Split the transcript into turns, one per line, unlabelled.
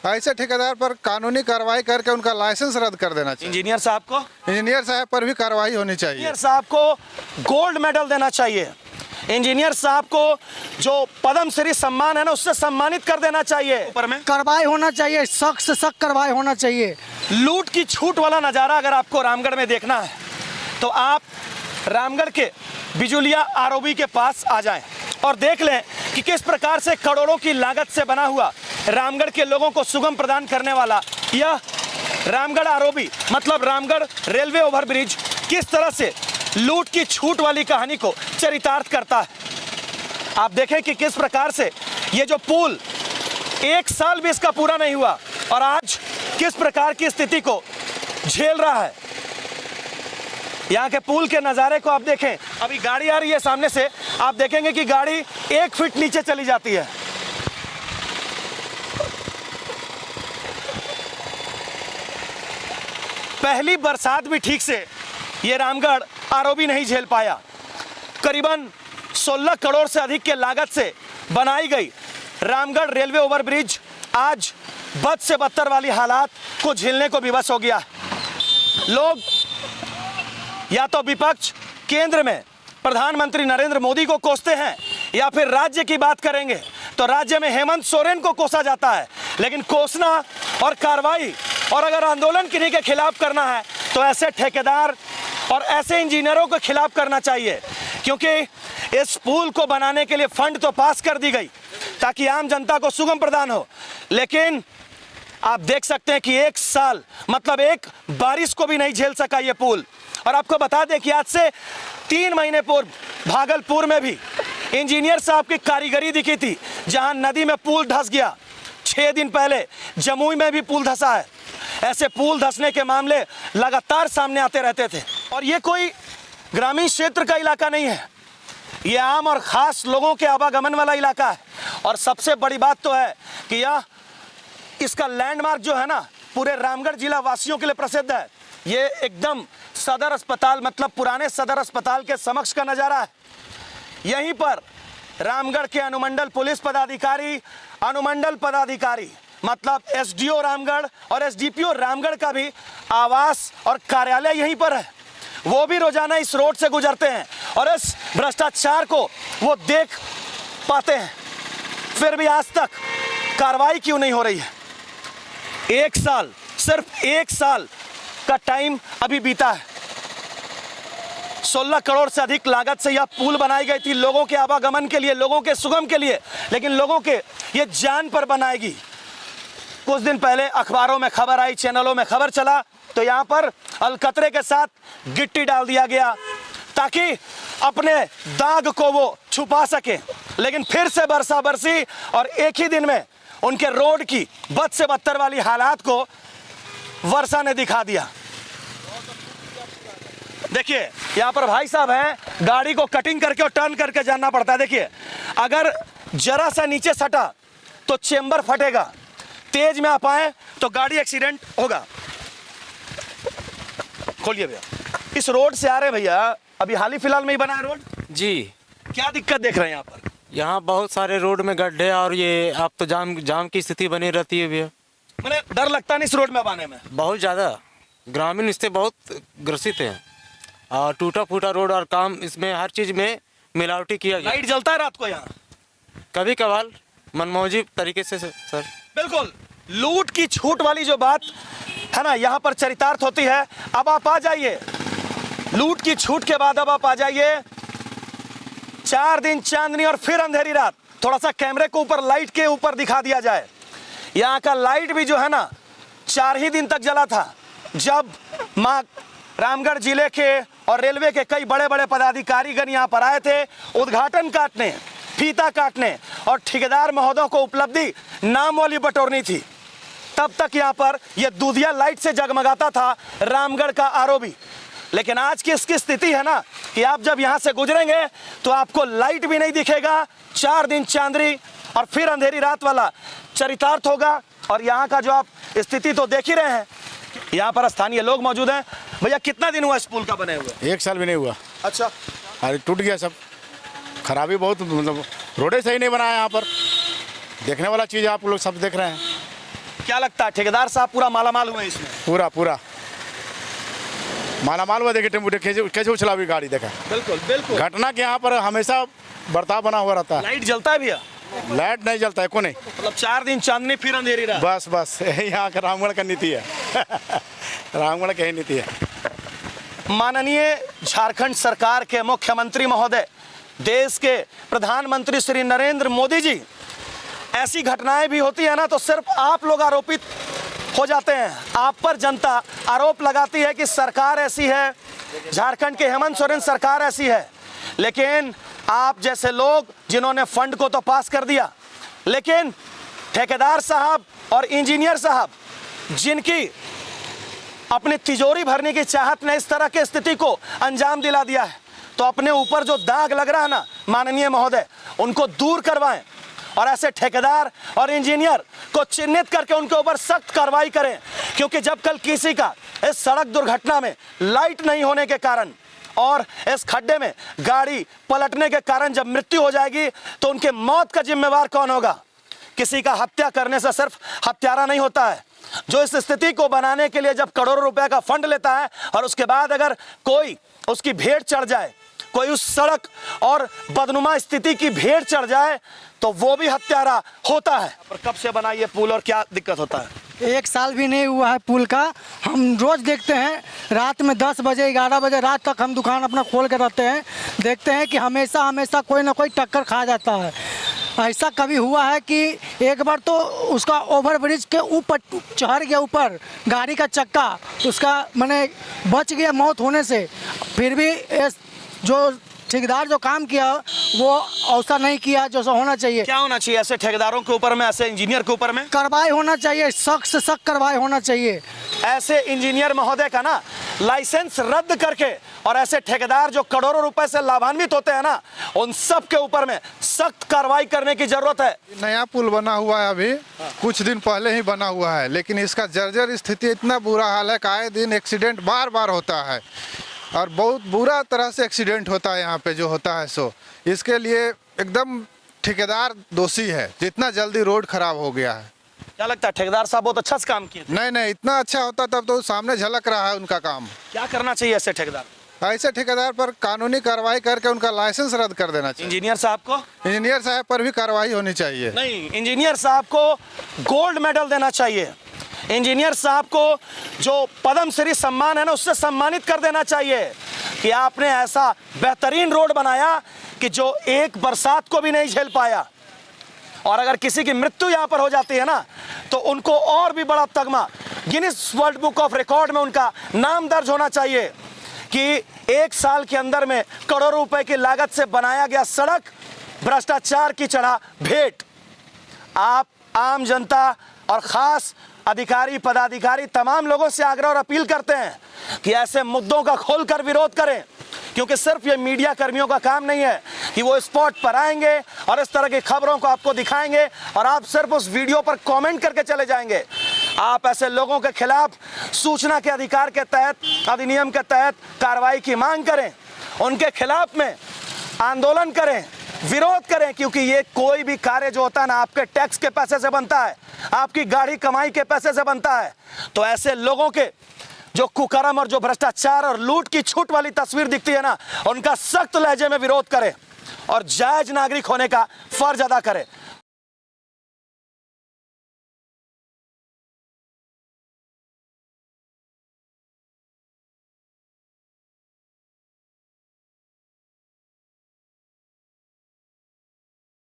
ऐसे ठेकेदार पर कानूनी कार्रवाई करके उनका लाइसेंस रद्द कर देना चाहिए।
इंजीनियर साहब को,
इंजीनियर साहब पर भी कार्रवाई होनी चाहिए।
इंजीनियर साहब को गोल्ड मेडल देना चाहिए। इंजीनियर साहब को जो पद्म श्री सम्मान है ना, उससे सम्मानित कर देना चाहिए। ऊपर में
कार्रवाई होना चाहिए, सख्त से सख्त कार्रवाई होना चाहिए।
लूट की छूट वाला नज़ारा अगर आपको रामगढ़ में देखना है तो आप रामगढ़ के बिजुलिया आरओबी के पास आ जाएं और देख लें कि किस प्रकार से करोड़ों की लागत से बना हुआ रामगढ़ के लोगों को सुगम प्रदान करने वाला यह रामगढ़ आरओबी मतलब रामगढ़ रेलवे ओवरब्रिज किस तरह से लूट की छूट वाली कहानी को चरितार्थ करता है। आप देखें कि किस प्रकार से ये जो पुल 1 साल भी इसका पूरा नहीं हुआ और आज किस प्रकार की स्थिति को झेल रहा है। यहाँ के पुल के नज़ारे को आप देखें, अभी गाड़ी आ रही है सामने से, आप देखेंगे कि गाड़ी 1 फीट नीचे चली जाती है। पहली बरसात भी ठीक से ये रामगढ़ आरओबी नहीं झेल पाया। करीबन 16 करोड़ से अधिक के लागत से बनाई गई रामगढ़ रेलवे ओवरब्रिज आज बद से बदतर वाली हालात को झेलने को विवश हो गया। लोग या तो विपक्ष केंद्र में प्रधानमंत्री नरेंद्र मोदी को कोसते हैं या फिर राज्य की बात करेंगे तो राज्य में हेमंत सोरेन को कोसा जाता है। लेकिन कोसना और कार्रवाई और अगर आंदोलन किन्हीं के खिलाफ करना है तो ऐसे ठेकेदार और ऐसे इंजीनियरों के खिलाफ करना चाहिए, क्योंकि इस पुल को बनाने के लिए फंड तो पास कर दी गई ताकि आम जनता को सुगम प्रदान हो, लेकिन आप देख सकते हैं कि 1 साल मतलब एक बारिश को भी नहीं झेल सका ये पुल। और आपको बता दें कि आज से 3 महीने पूर्व भागलपुर में भी इंजीनियर साहब की कारीगरी दिखी थी, जहां नदी में पुल धंस गया। 6 दिन पहले जमुई में भी पुल धंसा है। ऐसे पुल धंसने के मामले लगातार सामने आते रहते थे और ये कोई ग्रामीण क्षेत्र का इलाका नहीं है, ये आम और ख़ास लोगों के आवागमन वाला इलाका है। और सबसे बड़ी बात तो है कि यह इसका लैंडमार्क जो है ना पूरे रामगढ़ जिला वासियों के लिए प्रसिद्ध है। ये एकदम सदर अस्पताल मतलब पुराने सदर अस्पताल के समक्ष का नज़ारा है। यहीं पर रामगढ़ के अनुमंडल पुलिस पदाधिकारी, अनुमंडल पदाधिकारी मतलब एसडीओ रामगढ़ और एसडीपीओ रामगढ़ का भी आवास और कार्यालय यहीं पर है। वो भी रोजाना इस रोड से गुजरते हैं और इस भ्रष्टाचार को वो देख पाते हैं, फिर भी आज तक कार्रवाई क्यों नहीं हो रही है। 1 साल, सिर्फ 1 साल का टाइम अभी बीता है। 16 करोड़ से अधिक लागत से यह पुल बनाई गई थी लोगों के आवागमन के लिए, लोगों के सुगम के लिए, लेकिन लोगों के ये जान पर बनाएगी। कुछ दिन पहले अखबारों में खबर आई, चैनलों में खबर चला तो यहाँ पर अलकतरे के साथ गिट्टी डाल दिया गया ताकि अपने दाग को वो छुपा सके, लेकिन फिर से बरसा बरसी और एक ही दिन में उनके रोड की बद से बदतर वाली हालात को वर्षा ने दिखा दिया। देखिए यहाँ पर भाई साहब हैं, गाड़ी को कटिंग करके और टर्न करके जाना पड़ता है। देखिए अगर जरा सा नीचे सटा तो चेंबर फटेगा, तेज में आप आए तो गाड़ी एक्सीडेंट होगा। खोलिए भैया, इस रोड से आ रहे भैया, अभी हाल ही फिलहाल में ही बना है रोड
जी।
क्या दिक्कत देख रहे हैं यहाँ पर?
यहाँ बहुत सारे रोड में गड्ढे और ये आप तो जाम की स्थिति बनी रहती है भैया।
मैंने डर लगता नहीं इस रोड में अब आने में?
बहुत ज़्यादा, ग्रामीण इससे बहुत ग्रसित हैं और टूटा फूटा रोड और काम इसमें हर चीज़ में मिलावटी किया गया।
लाइट जलता है रात को यहाँ?
कभी कभार मनमौजी तरीके से सर।
बिल्कुल, लूट की छूट वाली जो बात है ना यहाँ पर चरितार्थ होती है। अब आप आ जाइए, लूट की छूट के बाद अब आप आ जाइए 4 दिन चांदनी और फिर अंधेरी रात। थोड़ा सा कैमरे को ऊपर लाइट के ऊपर दिखा दिया जाए। यहाँ का लाइट भी जो है ना 4 ही दिन तक जला था, जब माँ रामगढ़ जिले के और रेलवे के कई बड़े बड़े पदाधिकारीगण यहाँ पर आए थे उद्घाटन काटने, फीता काटने और ठेकेदार महोदयों को उपलब्धि नाम वाली बटोरनी थी। तब तक यहाँ पर यह दूधिया लाइट से जगमगाता था रामगढ़ का आरओबी। लेकिन आज की इसकी स्थिति है ना कि आप जब यहाँ से गुजरेंगे तो आपको लाइट भी नहीं दिखेगा। 4 दिन चांदनी और फिर अंधेरी रात वाला चरितार्थ होगा। और यहाँ का जो आप स्थिति तो देख ही रहे हैं। यहाँ पर स्थानीय लोग मौजूद हैं। भैया कितना दिन हुआ इस पुल का बने हुए?
1 साल भी नहीं हुआ।
अच्छा,
अरे टूट गया सब, खराबी बहुत, मतलब रोडे सही नहीं बनाया यहाँ पर। देखने वाला चीज़ आप लोग सब देख रहे हैं।
क्या लगता है ठेकेदार साहब पूरा मालामाल हुए हैं इसमें?
पूरा पूरा मालामाल हुआ। देखे टेम्पो कैसे उछला हुई गाड़ी देखा।
बिल्कुल बिल्कुल।
घटना के यहाँ पर हमेशा बर्ताव बना हुआ रहता है।
लाइट जलता है भैया?
लाइट नहीं जलता है को नहीं।
मतलब 4 दिन चांदनी फिर अंधेरी रहा।
बस बस यही यहाँ का रामगढ़ का नीति है। रामगढ़ की यही नीति है।
माननीय झारखंड सरकार के मुख्यमंत्री महोदय, देश के प्रधानमंत्री श्री नरेंद्र मोदी जी, ऐसी घटनाएं भी होती है ना तो सिर्फ आप लोग आरोपित हो जाते हैं। आप पर जनता आरोप लगाती है कि सरकार ऐसी है, झारखंड के हेमंत सोरेन सरकार ऐसी है। लेकिन आप जैसे लोग जिन्होंने फंड को तो पास कर दिया, लेकिन ठेकेदार साहब और इंजीनियर साहब जिनकी अपनी तिजोरी भरने की चाहत ने इस तरह की स्थिति को अंजाम दिला दिया है, तो अपने ऊपर जो दाग लग रहा है ना माननीय महोदय, उनको दूर करवाएं और ऐसे ठेकेदार और इंजीनियर को चिन्हित करके उनके ऊपर सख्त कार्रवाई करें। क्योंकि जब कल किसी का इस सड़क दुर्घटना में लाइट नहीं होने के कारण और इस खड्डे में गाड़ी पलटने के कारण जब मृत्यु हो जाएगी तो उनके मौत का जिम्मेवार कौन होगा? किसी का हत्या करने से सिर्फ हत्यारा नहीं होता है। जो इस स्थिति को बनाने के लिए जब करोड़ों रुपए का फंड लेता है और उसके बाद अगर कोई उसकी भेंट चढ़ जाए, कोई उस सड़क और बदनुमा स्थिति की भेंट चढ़ जाए, तो वो भी हत्यारा होता है। पर कब से बना ये पुल और क्या दिक्कत होता है?
1 साल भी नहीं हुआ है पुल का। हम रोज देखते हैं रात में 10 बजे 11 बजे रात तक हम दुकान अपना खोल के रहते हैं, देखते हैं कि हमेशा कोई ना कोई टक्कर खा जाता है। ऐसा कभी हुआ है कि एक बार तो उसका ओवरब्रिज के ऊपर चढ़ गया, ऊपर गाड़ी का चक्का, उसका मैंने बच गया मौत होने से। फिर भी जो ठेकेदार जो काम किया वो ऐसा नहीं किया जो होना चाहिए।
क्या होना चाहिए ऐसे ठेकेदारों के ऊपर में, ऐसे इंजीनियर के ऊपर में?
कार्रवाई होना चाहिए, सख्त से सख्त कार्रवाई होना चाहिए।
ऐसे इंजीनियर महोदय का ना लाइसेंस रद्द करके और ऐसे ठेकेदार जो करोड़ों रुपए से लाभान्वित होते हैं ना, उन सब के ऊपर में सख्त कार्रवाई करने की जरूरत है।
नया पुल बना हुआ है, अभी कुछ दिन पहले ही बना हुआ है, लेकिन इसका जर्जर स्थिति इतना बुरा हाल है कि आए दिन एक्सीडेंट बार बार होता है और बहुत बुरा तरह से एक्सीडेंट होता है यहाँ पे जो होता है। सो इसके लिए एकदम ठेकेदार दोषी है, जितना जल्दी रोड खराब हो गया है।
क्या लगता है ठेकेदार साहब बहुत अच्छा से काम किए?
नहीं, इतना अच्छा होता तब तो सामने झलक रहा है उनका काम।
क्या करना चाहिए ऐसे ठेकेदार?
ऐसे ठेकेदार पर कानूनी कार्रवाई करके उनका लाइसेंस रद्द कर देना चाहिए।
इंजीनियर साहब को?
इंजीनियर साहब पर भी कार्रवाई होनी चाहिए।
नहीं, इंजीनियर साहब को गोल्ड मेडल देना चाहिए। इंजीनियर साहब को जो पद्म श्री सम्मान है ना, उससे सम्मानित कर देना चाहिए कि आपने ऐसा बेहतरीन रोड बनाया कि जो एक बरसात को भी नहीं झेल पाया। और अगर किसी की मृत्यु यहाँ पर हो जाती है ना, तो उनको और भी बड़ा तगमा Guinness World Book of Record में उनका नाम दर्ज होना चाहिए कि 1 साल के अंदर में करोड़ों रुपए की लागत से बनाया गया सड़क भ्रष्टाचार की चढ़ा भेंट। आप आम जनता और खास अधिकारी पदाधिकारी तमाम लोगों से आग्रह और अपील करते हैं कि ऐसे मुद्दों का खोलकर विरोध करें, क्योंकि सिर्फ ये मीडिया कर्मियों का काम नहीं है कि वो स्पॉट पर आएंगे और इस तरह की खबरों को आपको दिखाएंगे और आप सिर्फ उस वीडियो पर कमेंट करके चले जाएंगे। आप ऐसे लोगों के खिलाफ सूचना के अधिकार के तहत, अधिनियम के तहत कार्रवाई की मांग करें, उनके खिलाफ में आंदोलन करें, विरोध करें, क्योंकि ये कोई भी कार्य जो होता है ना आपके टैक्स के पैसे से बनता है, आपकी गाड़ी कमाई के पैसे से बनता है। तो ऐसे लोगों के जो कुकर्म और जो भ्रष्टाचार और लूट की छूट वाली तस्वीर दिखती है ना, उनका सख्त लहजे में विरोध करें और जायज नागरिक होने का फर्ज अदा करें।